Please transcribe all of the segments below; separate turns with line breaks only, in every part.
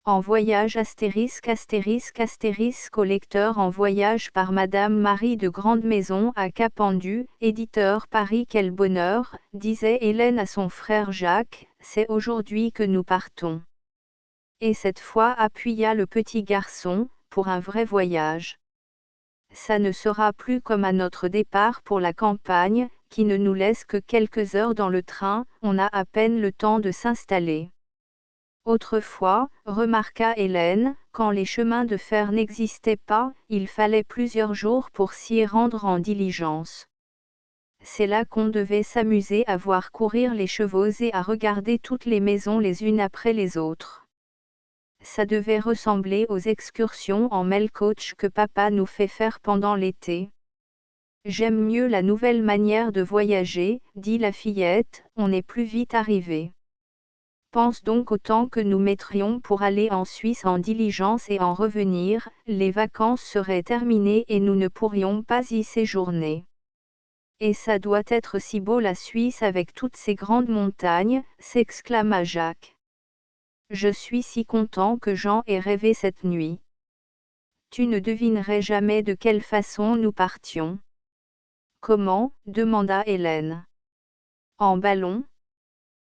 En voyage *** au lecteur En voyage par Madame Marie de Grandemaison à Cap-Pendu, éditeur Paris. Quel bonheur, disait Hélène à son frère Jacques, c'est aujourd'hui que nous partons. Et cette fois appuya le petit garçon, pour un vrai voyage. Ça ne sera plus comme à notre départ pour la campagne, qui ne nous laisse que quelques heures dans le train, on a à peine le temps de s'installer. Autrefois, remarqua Hélène, quand les chemins de fer n'existaient pas, il fallait plusieurs jours pour s'y rendre en diligence. C'est là qu'on devait s'amuser à voir courir les chevaux et à regarder toutes les maisons les unes après les autres. Ça devait ressembler aux excursions en mail-coach que papa nous fait faire pendant l'été. J'aime mieux la nouvelle manière de voyager, dit la fillette, on est plus vite arrivé. Pense donc au temps que nous mettrions pour aller en Suisse en diligence et en revenir, les vacances seraient terminées et nous ne pourrions pas y séjourner. Et ça doit être si beau la Suisse avec toutes ces grandes montagnes, s'exclama Jacques. Je suis si content que j'en ai rêvé cette nuit. Tu ne devinerais jamais de quelle façon nous partions. Comment, demanda Hélène. En ballon?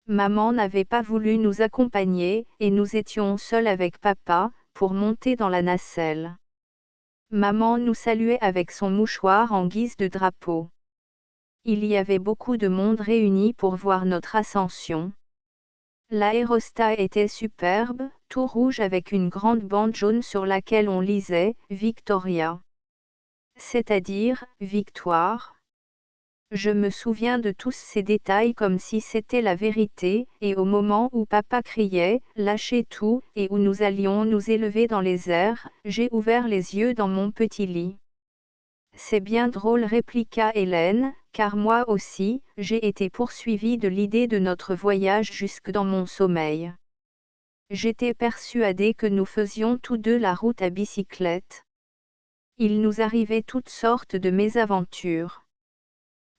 Maman n'avait pas voulu nous accompagner, et nous étions seuls avec papa, pour monter dans la nacelle. Maman nous saluait avec son mouchoir en guise de drapeau. Il y avait beaucoup de monde réuni pour voir notre ascension. L'aérostat était superbe, tout rouge avec une grande bande jaune sur laquelle on lisait « Victoria ». C'est-à-dire « Victoire ». Je me souviens de tous ces détails comme si c'était la vérité, et au moment où papa criait « Lâchez tout » et où nous allions nous élever dans les airs, j'ai ouvert les yeux dans mon petit lit. C'est bien drôle, répliqua Hélène, car moi aussi, j'ai été poursuivie de l'idée de notre voyage jusque dans mon sommeil. J'étais persuadée que nous faisions tous deux la route à bicyclette. Il nous arrivait toutes sortes de mésaventures.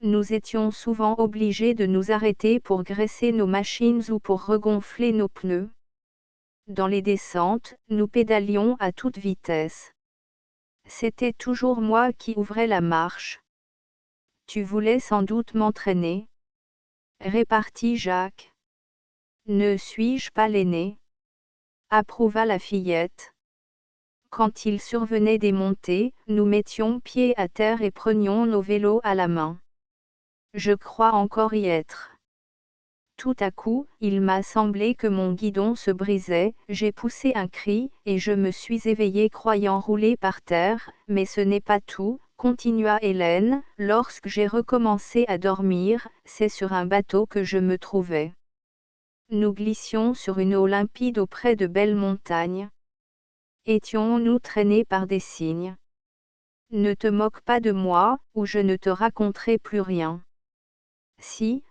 Nous étions souvent obligés de nous arrêter pour graisser nos machines ou pour regonfler nos pneus. Dans les descentes, nous pédalions à toute vitesse. C'était toujours moi qui ouvrais la marche. Tu voulais sans doute m'entraîner, répartit Jacques. Ne suis-je pas l'aîné? Approuva la fillette. Quand il survenait des montées, nous mettions pied à terre et prenions nos vélos à la main. Je crois encore y être. Tout à coup, il m'a semblé que mon guidon se brisait, j'ai poussé un cri, et je me suis éveillée croyant rouler par terre, mais ce n'est pas tout, continua Hélène, lorsque j'ai recommencé à dormir, c'est sur un bateau que je me trouvais. Nous glissions sur une eau limpide auprès de belles montagnes. Étions-nous traînés par des cygnes? Ne te moque pas de moi, ou je ne te raconterai plus rien. Si,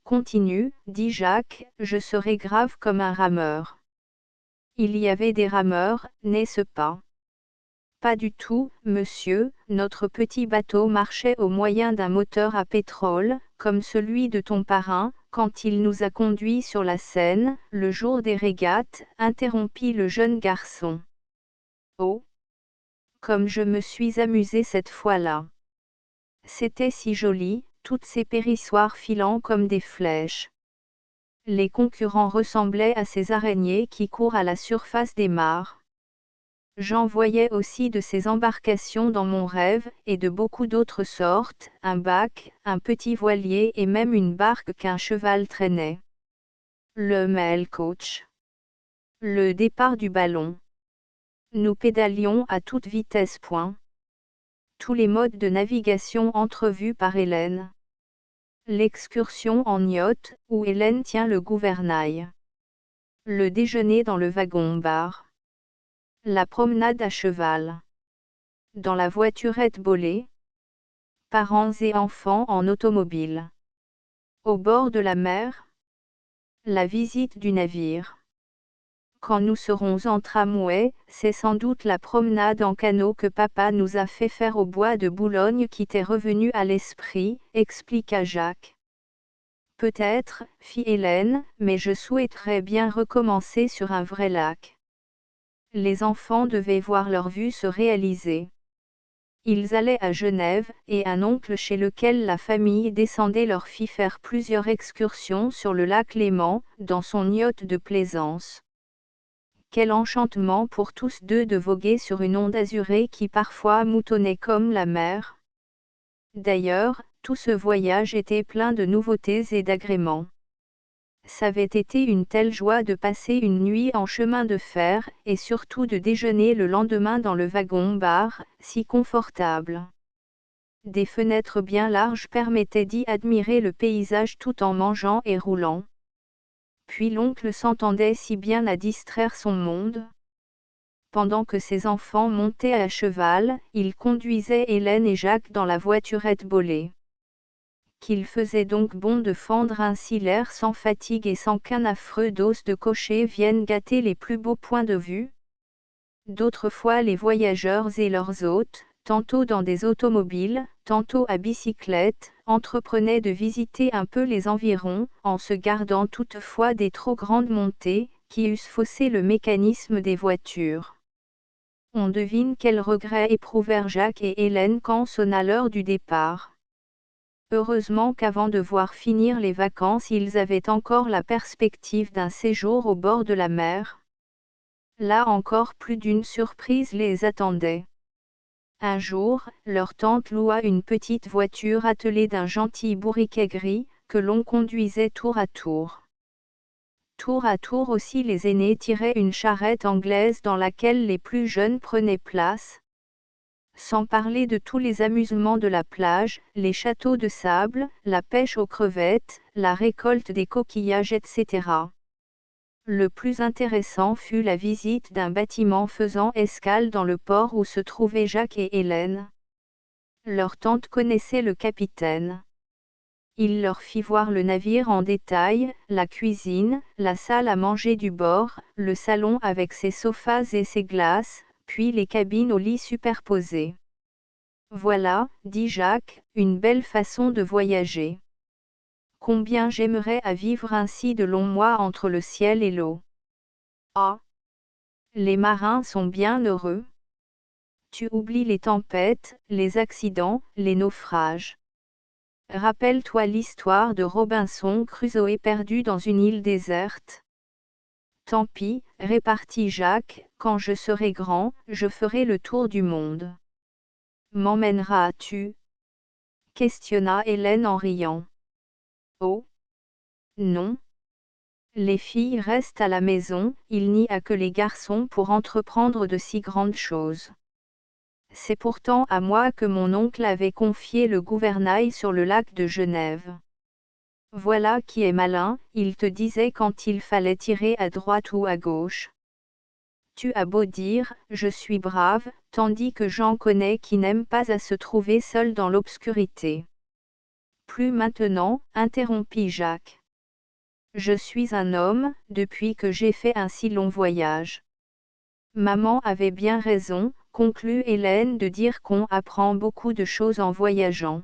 continue, dit Jacques, je serai grave comme un rameur. Il y avait des rameurs, n'est-ce pas? Pas du tout, monsieur, notre petit bateau marchait au moyen d'un moteur à pétrole, comme celui de ton parrain, quand il nous a conduits sur la Seine, le jour des régates, interrompit le jeune garçon. Oh! Comme je me suis amusé cette fois-là. C'était si joli, toutes ces périssoires filant comme des flèches. Les concurrents ressemblaient à ces araignées qui courent à la surface des mares. J'en voyais aussi de ces embarcations dans mon rêve, et de beaucoup d'autres sortes, un bac, un petit voilier et même une barque qu'un cheval traînait. Le mail-coach. Le départ du ballon. Nous pédalions à toute vitesse. Tous les modes de navigation entrevus par Hélène. L'excursion en yacht, où Hélène tient le gouvernail. Le déjeuner dans le wagon-bar. La promenade à cheval. Dans la voiturette Bollé. Parents et enfants en automobile. Au bord de la mer. La visite du navire. Quand nous serons en tramway, c'est sans doute la promenade en canot que papa nous a fait faire au bois de Boulogne qui t'est revenu à l'esprit, expliqua Jacques. Peut-être, fit Hélène, mais je souhaiterais bien recommencer sur un vrai lac. Les enfants devaient voir leur vue se réaliser. Ils allaient à Genève, et un oncle chez lequel la famille descendait leur fit faire plusieurs excursions sur le lac Léman, dans son yacht de plaisance. Quel enchantement pour tous deux de voguer sur une onde azurée qui parfois moutonnait comme la mer. D'ailleurs, tout ce voyage était plein de nouveautés et d'agréments. C'avait été une telle joie de passer une nuit en chemin de fer, et surtout de déjeuner le lendemain dans le wagon-bar, si confortable. Des fenêtres bien larges permettaient d'y admirer le paysage tout en mangeant et roulant. Puis l'oncle s'entendait si bien à distraire son monde. Pendant que ses enfants montaient à cheval, il conduisait Hélène et Jacques dans la voiturette Bollé. Qu'il faisait donc bon de fendre ainsi l'air sans fatigue et sans qu'un affreux dos de cocher vienne gâter les plus beaux points de vue. D'autres fois les voyageurs et leurs hôtes, tantôt dans des automobiles, tantôt à bicyclette, entreprenaient de visiter un peu les environs, en se gardant toutefois des trop grandes montées, qui eussent faussé le mécanisme des voitures. On devine quels regrets éprouvèrent Jacques et Hélène quand sonna l'heure du départ. Heureusement qu'avant de voir finir les vacances ils avaient encore la perspective d'un séjour au bord de la mer. Là encore plus d'une surprise les attendait. Un jour, leur tante loua une petite voiture attelée d'un gentil bourriquet gris, que l'on conduisait tour à tour. Tour à tour aussi les aînés tiraient une charrette anglaise dans laquelle les plus jeunes prenaient place. Sans parler de tous les amusements de la plage, les châteaux de sable, la pêche aux crevettes, la récolte des coquillages etc. Le plus intéressant fut la visite d'un bâtiment faisant escale dans le port où se trouvaient Jacques et Hélène. Leur tante connaissait le capitaine. Il leur fit voir le navire en détail, la cuisine, la salle à manger du bord, le salon avec ses sofas et ses glaces, puis les cabines aux lits superposés. Voilà, dit Jacques, une belle façon de voyager. Combien j'aimerais à vivre ainsi de longs mois entre le ciel et l'eau. Ah! Les marins sont bien heureux. Tu oublies les tempêtes, les accidents, les naufrages. Rappelle-toi l'histoire de Robinson Crusoe perdu dans une île déserte. Tant pis, répartit Jacques, quand je serai grand, je ferai le tour du monde. M'emmèneras-tu? Questionna Hélène en riant. Oh! Non. Les filles restent à la maison, il n'y a que les garçons pour entreprendre de si grandes choses. C'est pourtant à moi que mon oncle avait confié le gouvernail sur le lac de Genève. Voilà qui est malin, il te disait quand il fallait tirer à droite ou à gauche. Tu as beau dire, je suis brave, tandis que j'en connais qui n'aiment pas à se trouver seuls dans l'obscurité. Plus maintenant, interrompit Jacques. Je suis un homme, depuis que j'ai fait un si long voyage. Maman avait bien raison, conclut Hélène de dire qu'on apprend beaucoup de choses en voyageant.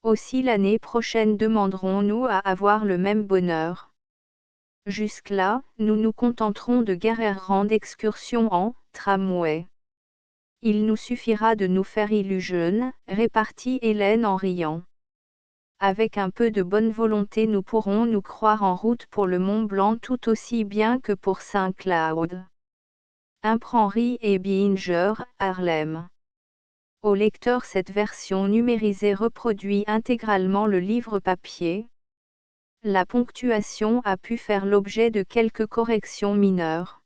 Aussi l'année prochaine demanderons-nous à avoir le même bonheur. Jusque-là, nous nous contenterons de grandes excursions en tramway. Il nous suffira de nous faire illusion, répartit Hélène en riant. Avec un peu de bonne volonté nous pourrons nous croire en route pour le Mont Blanc tout aussi bien que pour Saint-Cloud. Imprimerie et Binger, Harlem. Au lecteur cette version numérisée reproduit intégralement le livre papier. La ponctuation a pu faire l'objet de quelques corrections mineures.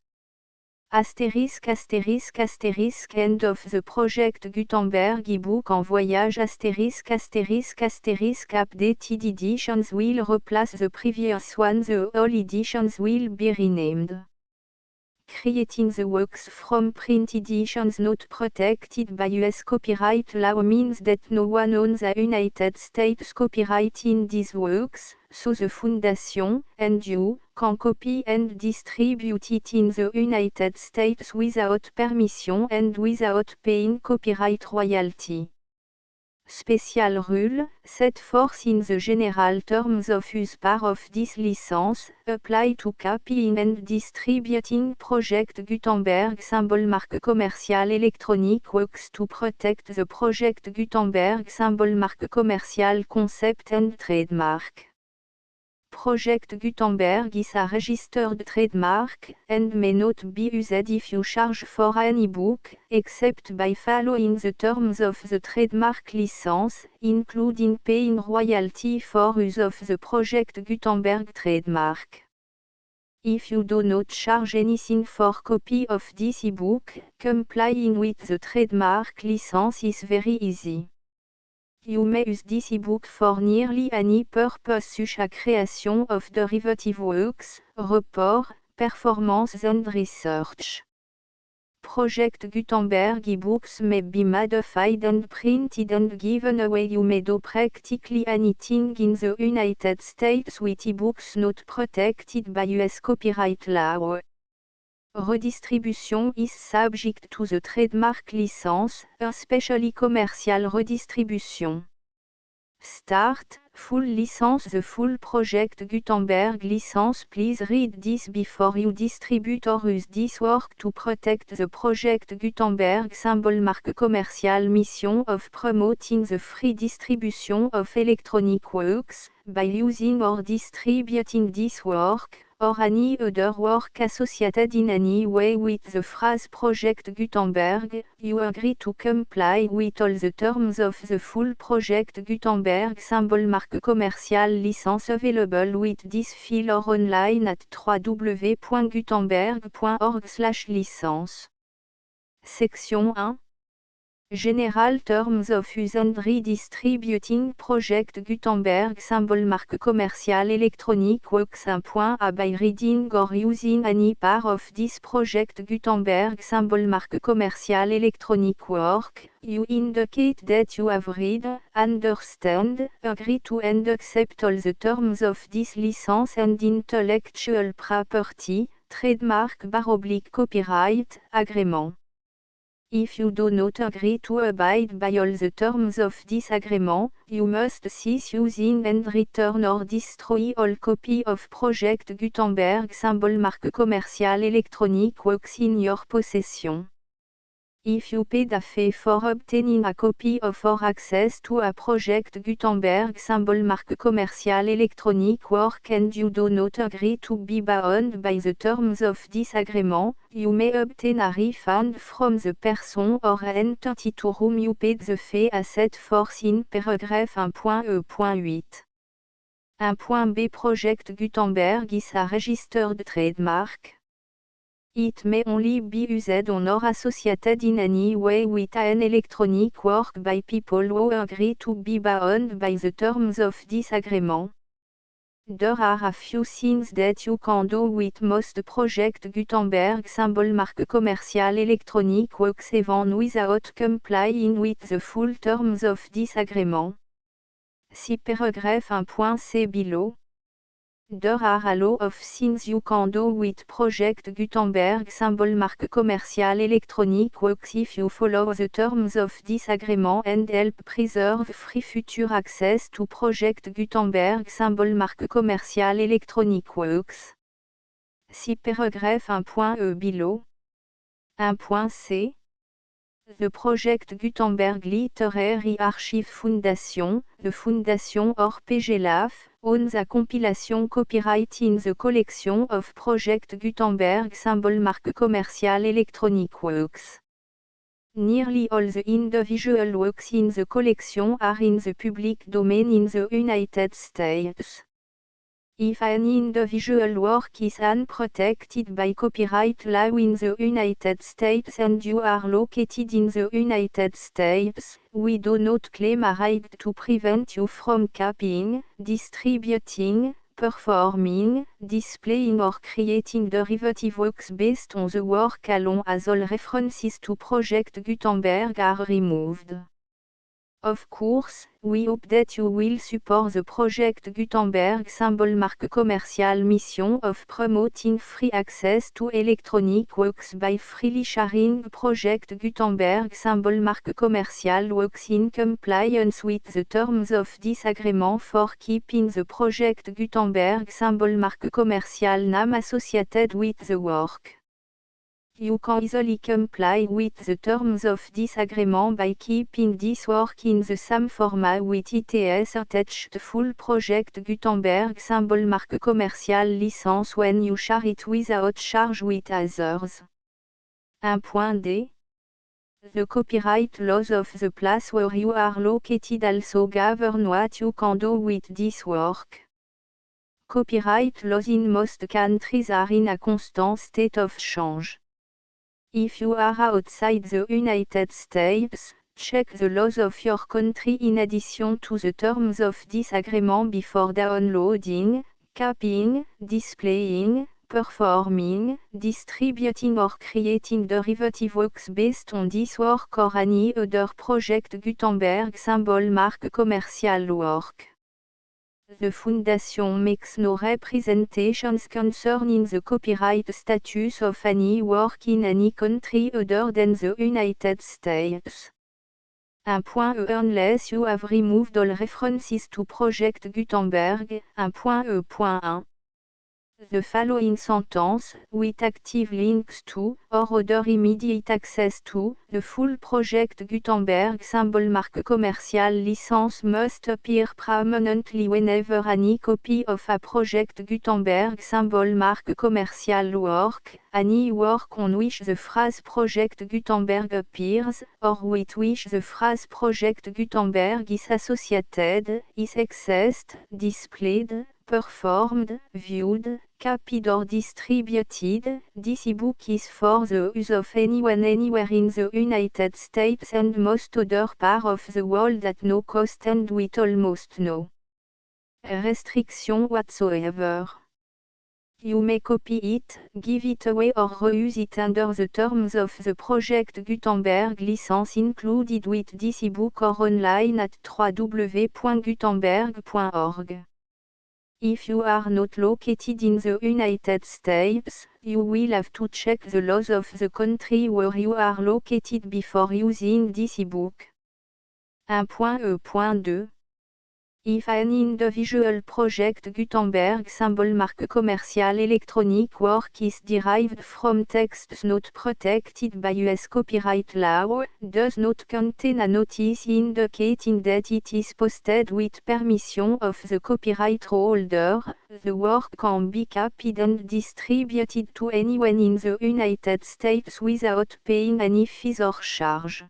Astérisque astérisque astérisque End of the Project Gutenberg e-book en voyage astérisque astérisque astérisque Updated editions will replace the previous one. The all editions will be renamed. Creating the works from print editions not protected by US copyright law means that no one owns the United States copyright in these works, so the Foundation, and you, can copy and distribute it in the United States without permission and without paying copyright royalty. Special rule, set forth in the general terms of use part of this license, apply to copying and distributing Project Gutenberg symbol marque commerciale electronic works to protect the Project Gutenberg symbol marque commerciale concept and trademark. Project Gutenberg is a registered trademark, and may not be used if you charge for an e-book, except by following the terms of the trademark license, including paying royalty for use of the Project Gutenberg trademark. If you do not charge anything for copy of this e-book, complying with the trademark license is very easy. You may use this ebook for nearly any purpose such as creation of derivative works, report, performance and research. Project Gutenberg ebooks may be modified and printed and given away. You may do practically anything in the United States with ebooks not protected by US copyright law. Redistribution is subject to the trademark license, especially commercial redistribution. Start, full license. The full Project Gutenberg license. Please read this before you distribute or use this work to protect the Project Gutenberg symbol marque commerciale mission of promoting the free distribution of electronic works, by using or distributing this work, or any other work associated in any way with the phrase Project Gutenberg. You agree to comply with all the terms of the full Project Gutenberg symbol marque commerciale licence available with this file or online at www.gutenberg.org/licence. Section 1. General Terms of Use and Redistributing Project Gutenberg symbol marque commerciale electronic works. A by reading or using any part of this Project Gutenberg symbol marque commerciale electronic work, you indicate that you have read, understand, agree to and accept all the terms of this license and intellectual property, trademark/copyright, agreement. If you do not agree to abide by all the terms of this agreement, you must cease using and return or destroy all copy of Project Gutenberg symbol marque commerciale electronic works in your possession. If you paid a fee for obtaining a copy of or access to a Project Gutenberg symbol marque commerciale electronic work and you do not agree to be bound by the terms of this agreement, you may obtain a refund from the person or entity to whom you paid the fee as set forth in paragraph 1.e.8. 1.b Project Gutenberg is a registered trademark. It may only be used on or associated in any way with an electronic work by people who agree to be bound by the terms of this agreement. There are a few things that you can do with most Project Gutenberg symbol marque commerciale electronic works even without complying with the full terms of this agreement. See paragraph 1.c below. There are a lot of things you can do with Project Gutenberg symbol marque commerciale electronic works if you follow the terms of this agreement and help preserve free future access to Project Gutenberg symbol marque commerciale electronic works. See paragraph 1.e below. 1.c. The Project Gutenberg Literary Archive Foundation, the Foundation or PGLAF, owns a compilation copyright in the collection of Project Gutenberg symbol marque commerciale electronic works. Nearly all the individual works in the collection are in the public domain in the United States. If an individual work is unprotected by copyright law in the United States and you are located in the United States, we do not claim a right to prevent you from copying, distributing, performing, displaying or creating derivative works based on the work alone as all references to Project Gutenberg are removed. Of course, we hope that you will support the project Gutenberg symbol marque commercial mission of promoting free access to electronic works by freely sharing project Gutenberg symbol marque commercial works in compliance with the terms of this agreement for keeping the project Gutenberg symbol marque commercial name associated with the work. You can easily comply with the terms of this agreement by keeping this work in the same format with its attached full project Gutenberg symbol marque commercial license when you share it without charge with others. 1.d. The copyright laws of the place where you are located also govern what you can do with this work. Copyright laws in most countries are in a constant state of change. If you are outside the United States, check the laws of your country in addition to the terms of this agreement before downloading, copying, displaying, performing, distributing or creating derivative works based on this work or any other project Gutenberg symbol marque commercial work. The Foundation makes no representations concerning the copyright status of any work in any country other than the United States. 1.e Unless you have removed all references to Project Gutenberg. 1.e.1 The following sentence, with active links to, or other immediate access to, the full Project Gutenberg symbol marque commercial license must appear prominently whenever any copy of a Project Gutenberg symbol marque commercial work, any work on which the phrase Project Gutenberg appears, or with which the phrase Project Gutenberg is associated, is accessed, displayed, performed, viewed, copied or distributed. This ebook is for the use of anyone anywhere in the United States and most other parts of the world at no cost and with almost no restriction whatsoever. You may copy it, give it away or reuse it under the terms of the Project Gutenberg license included with this ebook or online at www.gutenberg.org. If you are not located in the United States, you will have to check the laws of the country where you are located before using this ebook. 1.e.2 If an individual project Gutenberg symbol marque commercial electronic work is derived from texts not protected by US copyright law, does not contain a notice indicating that it is posted with permission of the copyright holder, the work can be copied and distributed to anyone in the United States without paying any fees or charge.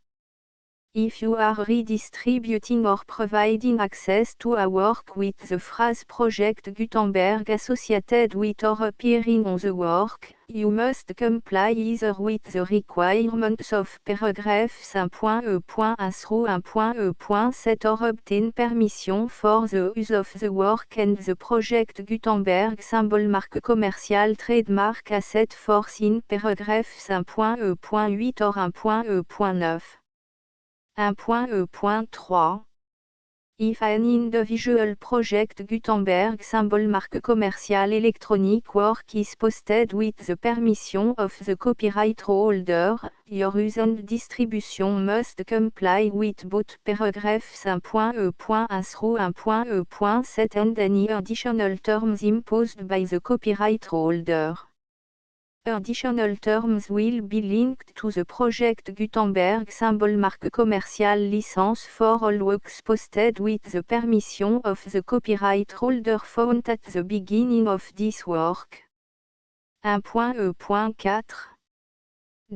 If you are redistributing or providing access to a work with the phrase Project Gutenberg associated with or appearing on the work, you must comply either with the requirements of paragraphs 1.e.1 through 1.e.7 or obtain permission for the use of the work and the Project Gutenberg symbol marque commercial trademark as set forth in paragraphs 1.e.8 or 1.e.9. 1.e.3 If an individual project Gutenberg symbol marque commercial electronic work is posted with the permission of the copyright holder, your use and distribution must comply with both paragraphs 1.e.1 through 1.e.7 and any additional terms imposed by the copyright holder. Additional terms will be linked to the Project Gutenberg symbol marque commercial license for all works posted with the permission of the copyright holder found at the beginning of this work. 1.e.4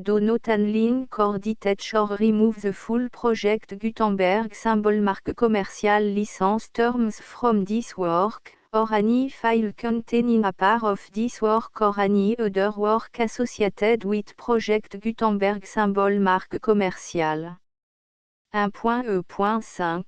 Do not unlink or detach or remove the full Project Gutenberg symbol marque commercial license terms from this work, or any file containing a part of this work or any other work associated with Project Gutenberg symbol marque commercial. 1.e.5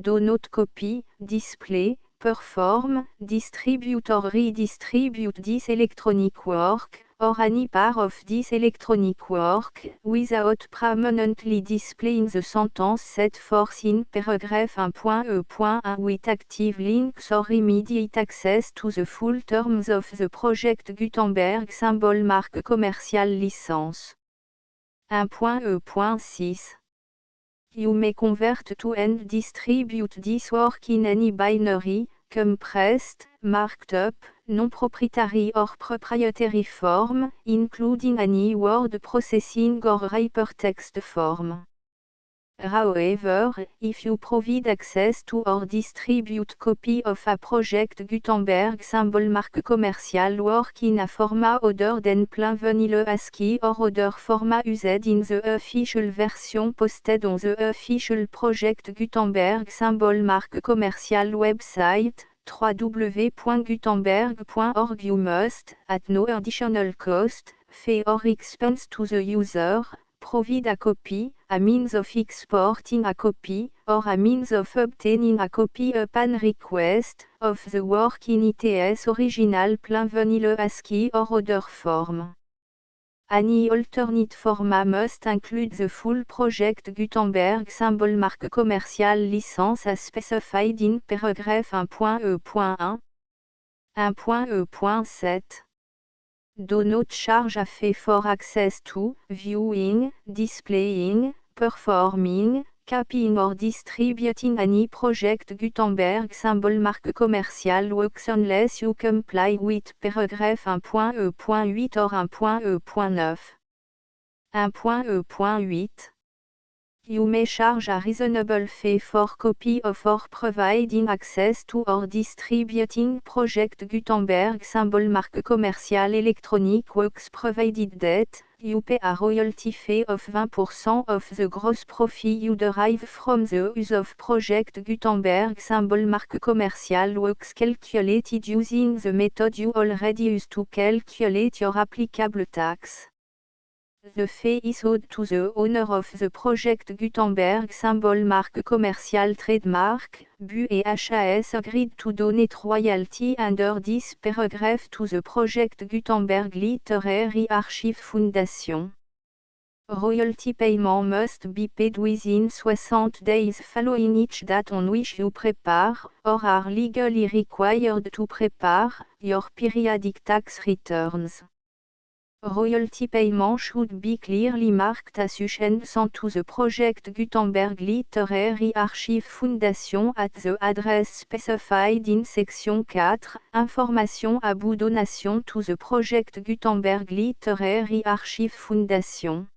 Do not copy, display, perform, distribute or redistribute this electronic work, or any part of this electronic work, without permanently displaying the sentence set forth in paragraph 1.e.1 with active links or immediate access to the full terms of the project Gutenberg symbol marque commerciale licence. 1.e.6 You may convert to and distribute this work in any binary, compressed, marked up, non-proprietary or proprietary form, including any word processing or hypertext form. However, if you provide access to or distribute copy of a project Gutenberg symbol marque commercial work in a format other than plain vanilla ASCII or other format used in the official version posted on the official project Gutenberg symbol marque commercial website, www.gutenberg.org you must, at no additional cost, fee or expense to the user, provide a copy, a means of exporting a copy, or a means of obtaining a copy upon request, of the work in its original plain vanilla ASCII or other form. Any alternate format must include the full project Gutenberg symbol marque commerciale licence as specified in paragraph 1.e.1. 1.e.7 Do not charge a fee for access to, viewing, displaying, performing, copying or distributing any project Gutenberg symbol marque commercial works unless you comply with paragraph 1.e.8 or 1.e.9. 1.e.8 You may charge a reasonable fee for copy of or providing access to or distributing project Gutenberg symbol marque commercial electronic works provided that, you pay a royalty fee of 20% of the gross profit you derive from the use of project Gutenberg symbol marque commercial works calculated using the method you already use to calculate your applicable tax. The fee is owed to the owner of the project Gutenberg symbol marque commercial trademark, BU et HAS agreed to donate royalty under this paragraph to the project Gutenberg Literary Archive Foundation. Royalty payment must be paid within 60 days following each date on which you prepare, or are legally required to prepare, your periodic tax returns. Royalty payment should be clearly marked association to the project Gutenberg Literary Archive Foundation at the address specified in section 4, Information about donation to the project Gutenberg Literary Archive Foundation.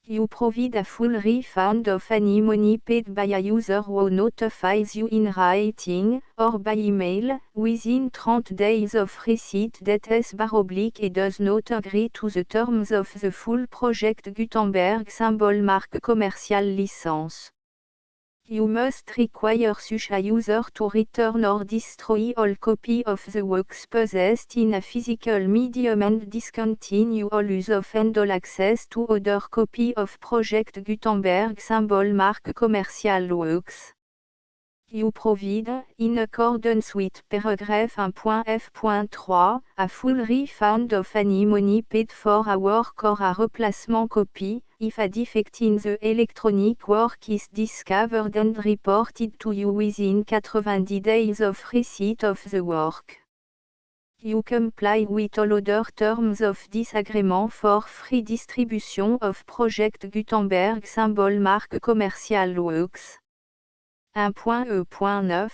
You provide a full refund of any money paid by a user who notifies you in writing, or by email, within 30 days of receipt that et does not agree to the terms of the full project Gutenberg symbol marque commercial licence. You must require such a user to return or destroy all copy of the works possessed in a physical medium and discontinue all use of and all access to other copy of project Gutenberg symbol marque commercial works. You provide, in accordance with paragraph 1.f.3, a full refund of any money paid for a work or a replacement copy, if a defect in the electronic work is discovered and reported to you within 90 days of receipt of the work. You comply with all other terms of this agreement for free distribution of project Gutenberg symbol marque commercial works. 1.e.9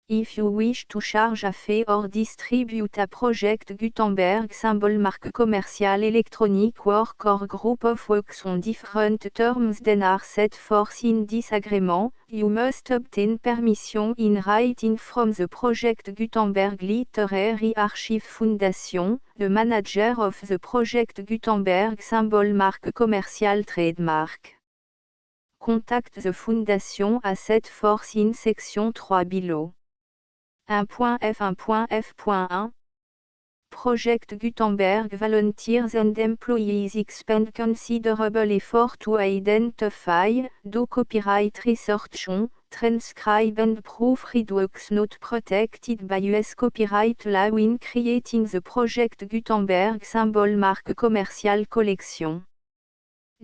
If you wish to charge a fee or distribute a project Gutenberg symbol marque commercial electronic work or group of works on different terms than are set forth in this agreement, you must obtain permission in writing from the project Gutenberg Literary Archive Foundation, the manager of the project Gutenberg symbol marque commercial trademark. Contact the Foundation as set forth in section 3 below. 1.f1.f.1 Project Gutenberg volunteers and employees expend considerable effort to identify, do copyright research on, transcribe and proofread works not protected by US copyright law in creating the Project Gutenberg symbol marque commercial collection.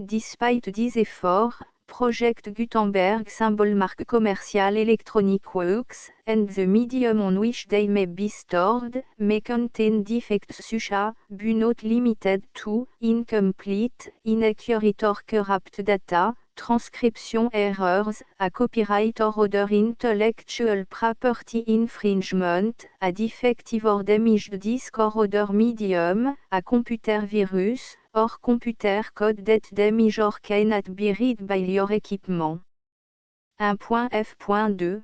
Despite these efforts, Project Gutenberg symbol marque commercial electronic works, and the medium on which they may be stored, may contain defects such as, but not limited to, incomplete, inaccurate or corrupt data, transcription errors, a copyright or other intellectual property infringement, a defective or damaged disk or other medium, a computer virus, or computer code that damage or cannot be read by your equipment. 1.f.2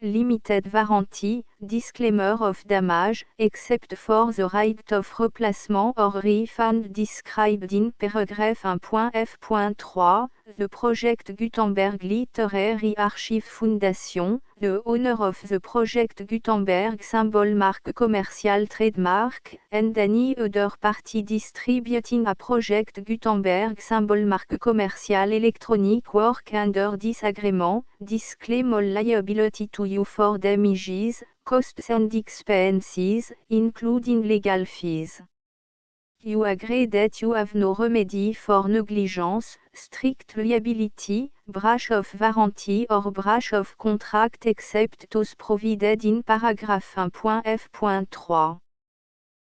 Limited warranty, disclaimer of damage, except for the right of replacement or refund described in paragraph 1.f.3, the Project Gutenberg Literary Archive Foundation, the owner of the Project Gutenberg symbol marque commercial trademark, and any other party distributing a Project Gutenberg symbol marque commercial electronic work under this agreement, disclaim all liability to you for damages, costs and expenses, including legal fees. You agree that you have no remedy for negligence, strict liability, breach of warranty or breach of contract except those provided in paragraph 1.f.3.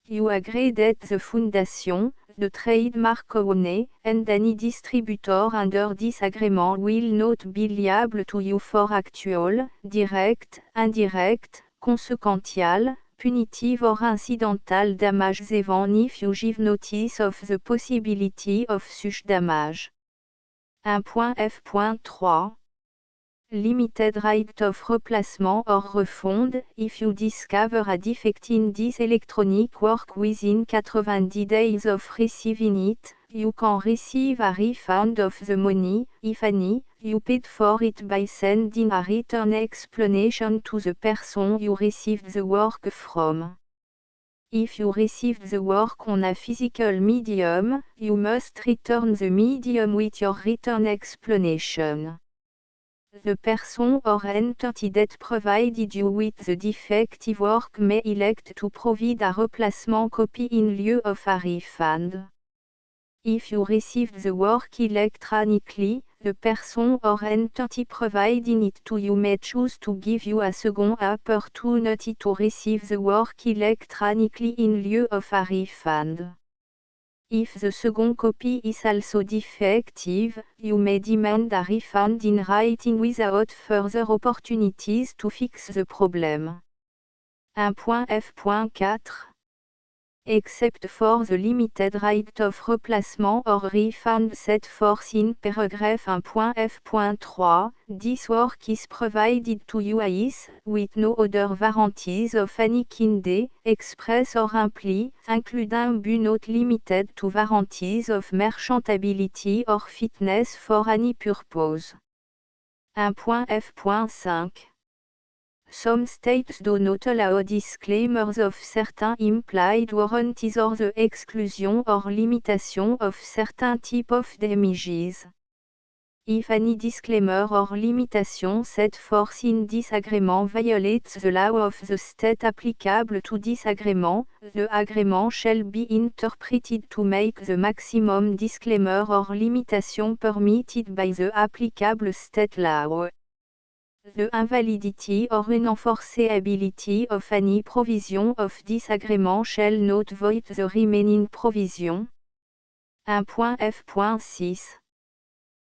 You agree that the Foundation, the trademark owner, and any distributor under this agreement will not be liable to you for actual, direct, indirect, consequential, punitive or incidental damages even if you give notice of the possibility of such damage. 1.f.3 Limited right of replacement or refund, if you discover a defect in this electronic work within 90 days of receiving it, you can receive a refund of the money, if any, you paid for it by sending a written explanation to the person you received the work from. If you received the work on a physical medium, you must return the medium with your written explanation. The person or entity that provided you with the defective work may elect to provide a replacement copy in lieu of a refund. If you received the work electronically, the person or entity providing it to you may choose to give you a second opportunity to receive the work electronically in lieu of a refund. If the second copy is also defective, you may demand a refund in writing without further opportunities to fix the problem. 1.f.4 Except for the limited right of replacement or refund set forth in paragraph 1.f.3, this work is provided to you as, with no other warranties of any kind, express or implied, including but not limited to warranties of merchantability or fitness for any purpose. 1.f.5 Some states do not allow disclaimers of certain implied warranties or the exclusion or limitation of certain type of damages. If any disclaimer or limitation set forth in this agreement violates the law of the state applicable to this agreement, the agreement shall be interpreted to make the maximum disclaimer or limitation permitted by the applicable state law. The invalidity or unenforceability of any provision of this agreement shall not void the remaining provision. 1.f.6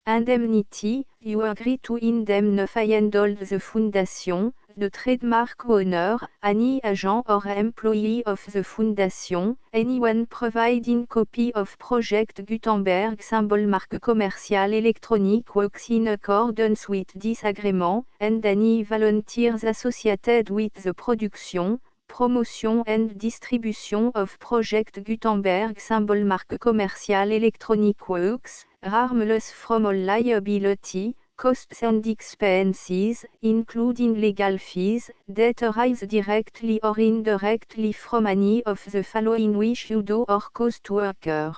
Indemnity, you agree to indemnify and hold the Foundation, the trademark owner, any agent or employee of the Foundation, anyone providing copy of Project Gutenberg symbol marque commercial electronic works in accordance with this agreement, and any volunteers associated with the production, promotion and distribution of Project Gutenberg symbol marque commercial electronic works, harmless from all liability, costs and expenses, including legal fees, that arise directly or indirectly from any of the following which you do or cause to occur.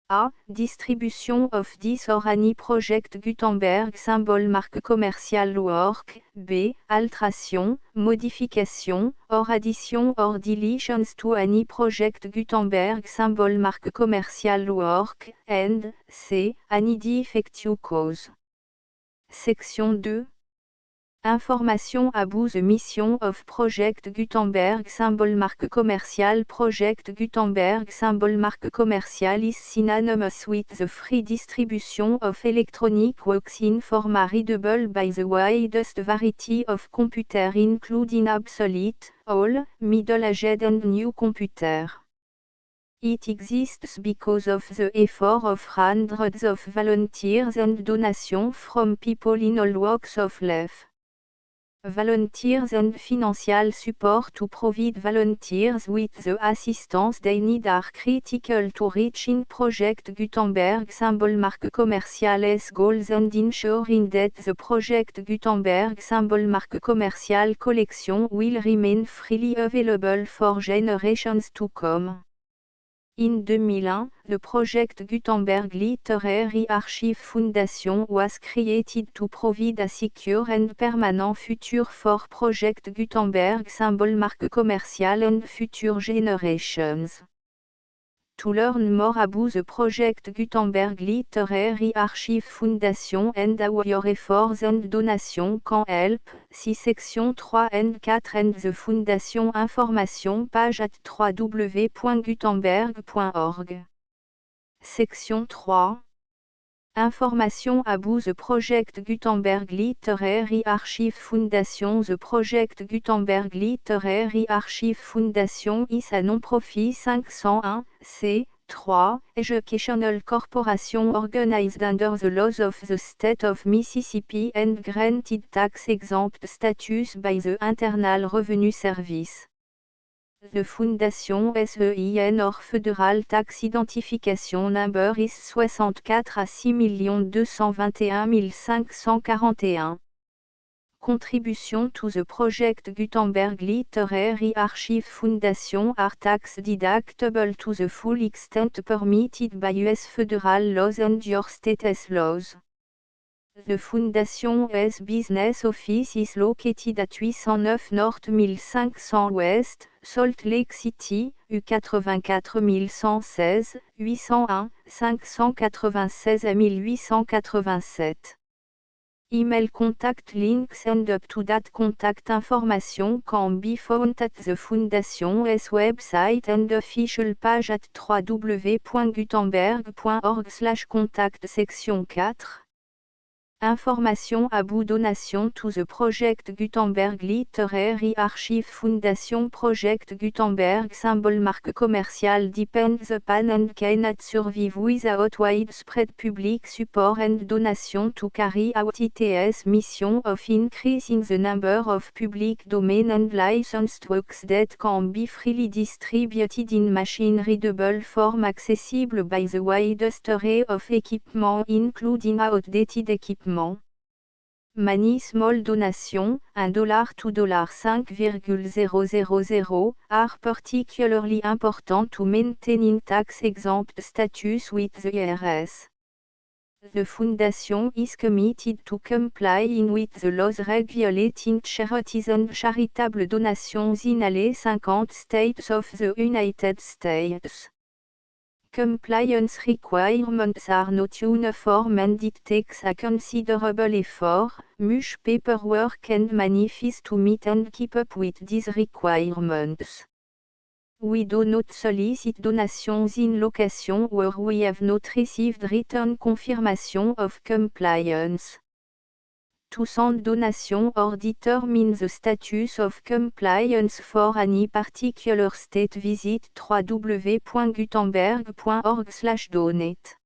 A. Distribution of this or any project Gutenberg symbol marque commerciale work. B. Alteration, modification, or addition or deletions to any project Gutenberg symbol marque commerciale work. And C. Any defective cause. Section 2. Information about the mission of Project Gutenberg symbol marque commerciale. Project Gutenberg symbol marque commerciale is synonymous with the free distribution of electronic works in format readable by the widest variety of computer including obsolete, old, middle-aged and new computer. It exists because of the effort of hundreds of volunteers and donations from people in all walks of life. Volunteers and financial support to provide volunteers with the assistance they need are critical to reaching Project Gutenberg symbol marque commerciale's goals and ensuring that the Project Gutenberg symbol marque commercial collection will remain freely available for generations to come. In 2001, the Project Gutenberg Literary Archive Foundation was created to provide a secure and permanent future for Project Gutenberg symbol marque commercial and future generations. To learn more about the Project Gutenberg Literary Archive Foundation and how your efforts and donations can help, see section 3 and 4 and the Foundation information page at www.gutenberg.org. Section 3. Information about the Project Gutenberg Literary Archive Foundation. The Project Gutenberg Literary Archive Foundation is a non-profit 501, c. educational corporation organized under the laws of the state of Mississippi and granted tax-exempt status by the Internal Revenue Service. The Foundation SEIN or Federal Tax Identification Number is 64 à 6 221 541. Contribution to the Project Gutenberg Literary Archive Foundation are tax deductible to the full extent permitted by U.S. federal laws and your state's laws. The Foundation's business office is located at 809 North 1500 West, Salt Lake City, U84 116, 801, 596 à 1887. Email contact links and up-to-date contact information can be found at the Foundation's website and official page at www.gutenberg.org/contact. Section 4. Information about donation to the Project Gutenberg Literary Archive Foundation. Project Gutenberg symbol marque commercial depends upon and cannot survive without widespread public support and donation to carry out its mission of increasing the number of public domain and licensed works that can be freely distributed in machine-readable form accessible by the widest array of equipment including outdated equipment. Many small donations, $1 to $5,000, are particularly important to maintaining tax-exempt status with the IRS. The Foundation is committed to complying with the laws regulating charities and charitable donations in all 50 states of the United States. Compliance requirements are not uniform and it takes a considerable effort, much paperwork and money fees to meet and keep up with these requirements. We do not solicit donations in locations where we have not received written confirmation of compliance. To send donation or determine the status of compliance for any particular state, visit www.gutenberg.org/donate.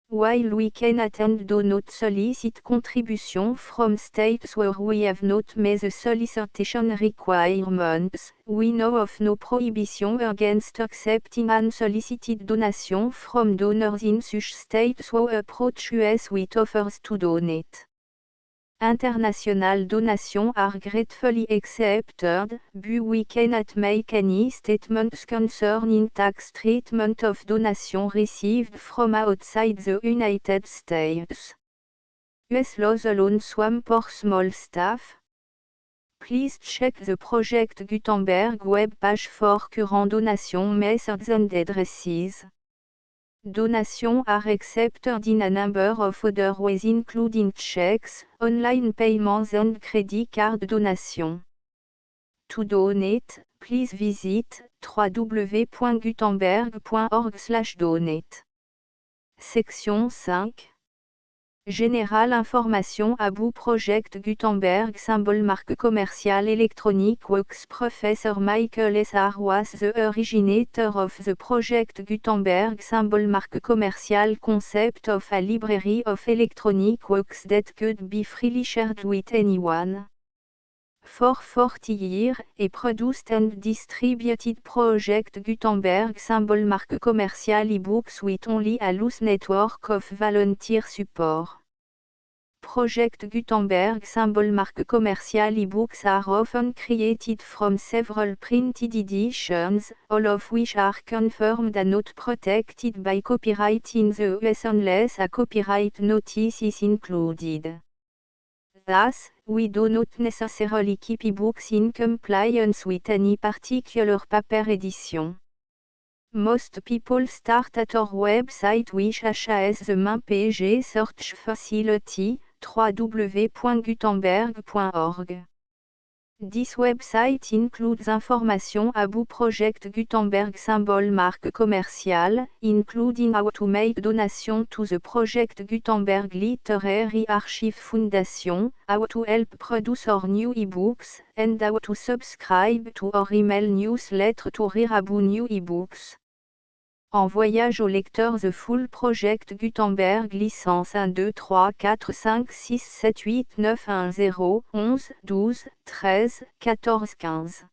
While we cannot and do not solicit contribution from states where we have not met the solicitation requirements, we know of no prohibition against accepting unsolicited donation from donors in such states who approach us with offers to donate. International donations are gratefully accepted, but we cannot make any statements concerning tax treatment of donation received from outside the United States. US laws alone swamp for small staff. Please check the Project Gutenberg web page for current donation methods and addresses. Donations are accepted in a number of other ways including checks, online payments and credit card donations. To donate, please visit www.gutenberg.org/donate. Section 5. Général information about Project Gutenberg symbol marque commerciale electronic works. Professor Michael S. R. was the originator of the Project Gutenberg symbol marque commercial concept of a library of electronic works that could be freely shared with anyone. For 40 years, he produced and distributed Project Gutenberg symbol marque commercial e-books with only a loose network of volunteer support. Project Gutenberg symbol marque commercial e-books are often created from several printed editions, all of which are confirmed and not protected by copyright in the US unless a copyright notice is included. Thus, we do not necessarily keep e-books in compliance with any particular paper edition. Most people start at our website which has the main page search facility, www.gutenberg.org. This website includes information about Project Gutenberg symbol marque commercial, including how to make donation to the Project Gutenberg Literary Archive Foundation, how to help produce our new ebooks, and how to subscribe to our email newsletter to read about new ebooks. En voyage au lecteur The Full Project Gutenberg licence 1 2 3 4 5 6 7 8 9 1 0 11 12 13 14 15